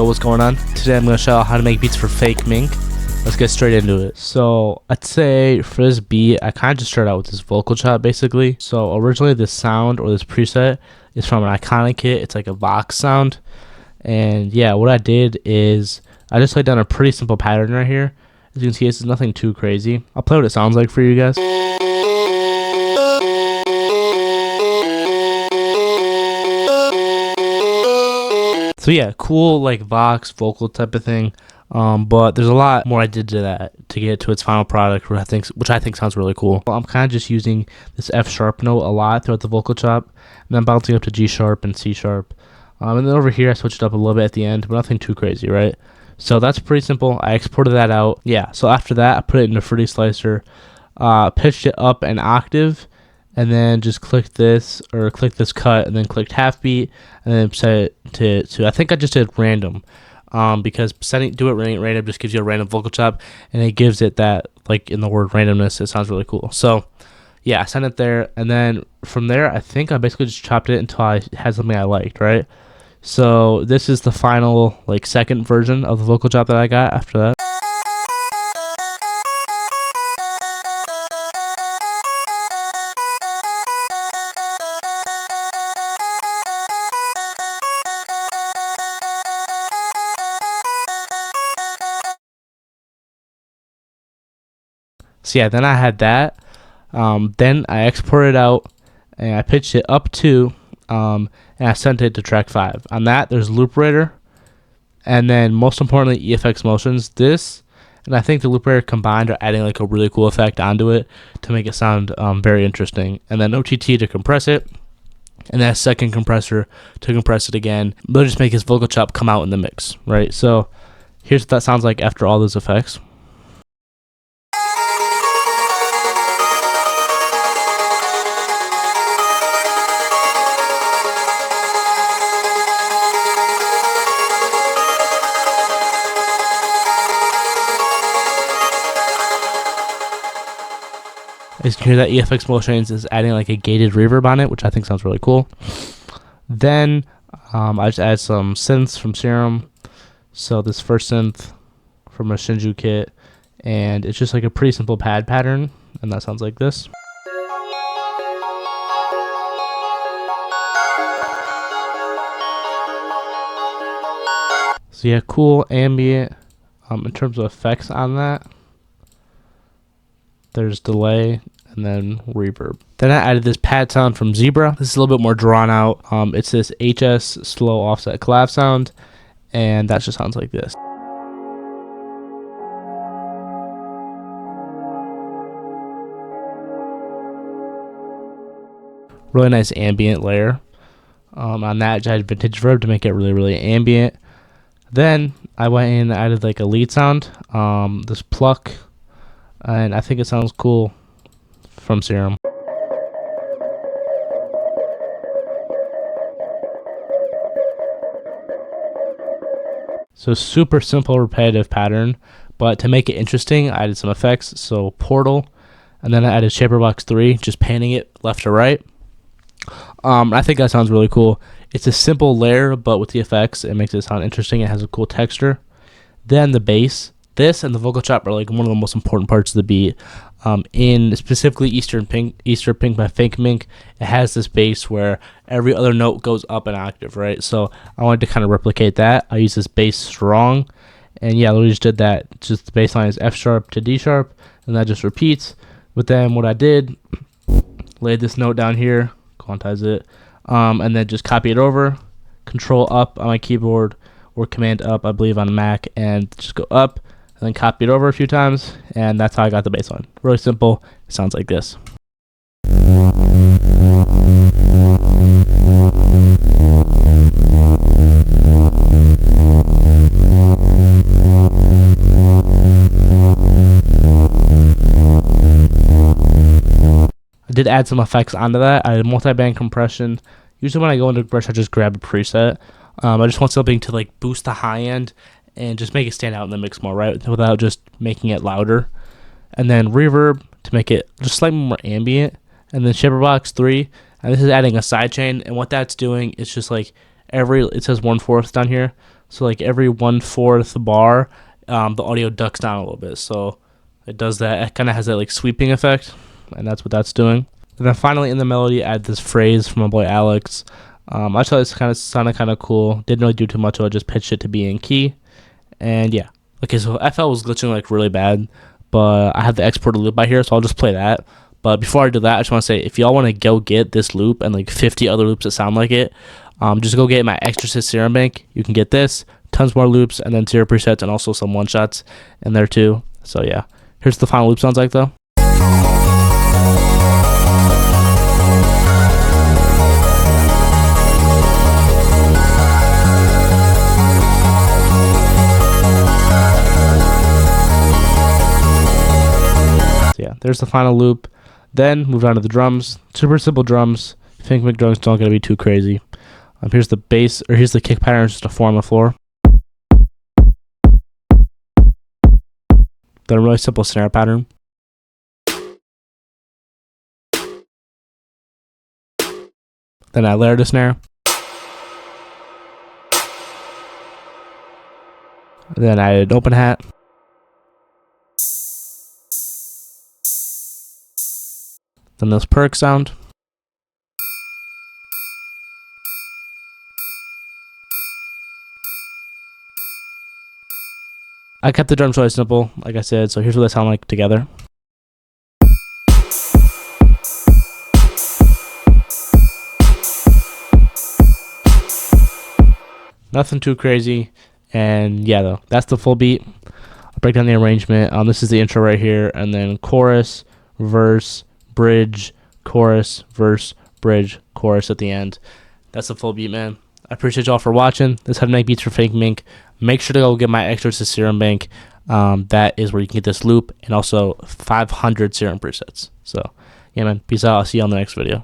what's going on? Today I'm going to show you how to make beats for Fakemink. Let's get straight into it. So I'd say for this beat, I kind of just started out with this vocal chop basically. So originally this sound or this preset is from an Iconic kit. It's like a Vox sound. And yeah, what I did is I just laid down a pretty simple pattern right here. As you can see, this is nothing too crazy. I'll play what it sounds like for you guys. So yeah, cool like Vox vocal type of thing. But there's a lot more I did to that to get to its final product, which I think sounds really cool. I'm kind of just using this F sharp note a lot throughout the vocal chop, and then bouncing up to G sharp and C sharp. And then over here I switched it up a little bit at the end, but nothing too crazy, right? So that's pretty simple. I exported that out. Yeah, so after that I put it in a Fruity Slicer, pitched it up an octave, and then just click this cut, and then clicked half beat, and then set it to I think I just did random. Because do it random just gives you a random vocal chop, and it gives it that, like in the word randomness, it sounds really cool. So yeah, I sent it there, and then from there I think I basically just chopped it until I had something I liked, right? So this is the final like second version of the vocal chop that I got after that. So yeah, then I had that. Then I exported it out, and I pitched it up to, and I sent it to track 5. On that, there's Looperator, and then most importantly, EFX Motions. This, and I think the Looperator combined are adding like a really cool effect onto it to make it sound very interesting. And then OTT to compress it, and then a second compressor to compress it again. They'll just make his vocal chop come out in the mix, right? So here's what that sounds like after all those effects. As you can hear, that EFX Motions is adding like a gated reverb on it, which I think sounds really cool. Then I just add some synths from Serum. So this first synth from a Shinju kit, and it's just like a pretty simple pad pattern, and that sounds like this. So yeah, cool ambient. In terms of effects on that, there's delay and then reverb. Then I added this pad sound from Zebra. This is a little bit more drawn out. It's this HS slow offset collab sound, and that just sounds like this. Really nice ambient layer. On that, I had vintage verb to make it really, really ambient. Then I went in and added like a lead sound, this pluck, and I think it sounds cool from Serum. So super simple repetitive pattern, but to make it interesting I added some effects. So Portal, and then I added Shaperbox 3, just panning it left to right. I think that sounds really cool. It's a simple layer, but with the effects it makes it sound interesting. It has a cool texture. Then the bass. This and the vocal chop are like one of the most important parts of the beat. In specifically Eastern Pink by Fakemink, it has this bass where every other note goes up an octave, right? So I wanted to kind of replicate that. I use this bass strong, and yeah, I literally just did that. Just the bass line is F sharp to D sharp, and that just repeats. But then what I did, laid this note down here, quantize it, and then just copy it over, Control up on my keyboard, or Command up, I believe, on Mac, and just go up, and then copy it over a few times, and that's how I got the bass line. Really simple. It sounds like this. I did add some effects onto that. I did multi-band compression. Usually when I go into brush, I just grab a preset. I just want something to like boost the high end and just make it stand out in the mix more, right? Without just making it louder. And then reverb to make it just slightly more ambient. And then Shaperbox 3, and this is adding a sidechain. And what that's doing is just like it says 1/4 down here. So like every 1/4 bar, the audio ducks down a little bit. So it does that. It kind of has that like sweeping effect, and that's what that's doing. And then finally in the melody, I add this phrase from my boy Alex. I thought this kind of sounded kind of cool. Didn't really do too much. I just pitched it to be in key, and yeah. Okay, so FL was glitching like really bad, but I have the exported loop by here, so I'll just play that. But before I do that, I just want to say, if y'all want to go get this loop and like 50 other loops that sound like it, just go get my extra serum bank. You can get this, tons more loops, and then 0 presets, and also some one shots in there too. So yeah, here's the final loop sounds like though. So yeah, there's the final loop. Then moved on to the drums. Super simple drums. Fakemink drums don't gotta be too crazy. Here's the bass, or here's the kick pattern, just a 4 on the floor. Then a really simple snare pattern. Then I layered a snare. Then I added an open hat. Then this perk sound. I kept the drums really simple, like I said, so here's what they sound like together. Nothing too crazy, and yeah though, that's the full beat. I'll break down the arrangement. This is the intro right here, and then chorus, verse, bridge, chorus, verse, bridge, chorus at the end. That's the full beat, man. I appreciate y'all for watching. This is how to make beats for Fakemink. Make sure to go get my extra serum bank. That is where you can get this loop and also 500 serum presets. So yeah, man, peace out. I'll see you on the next video.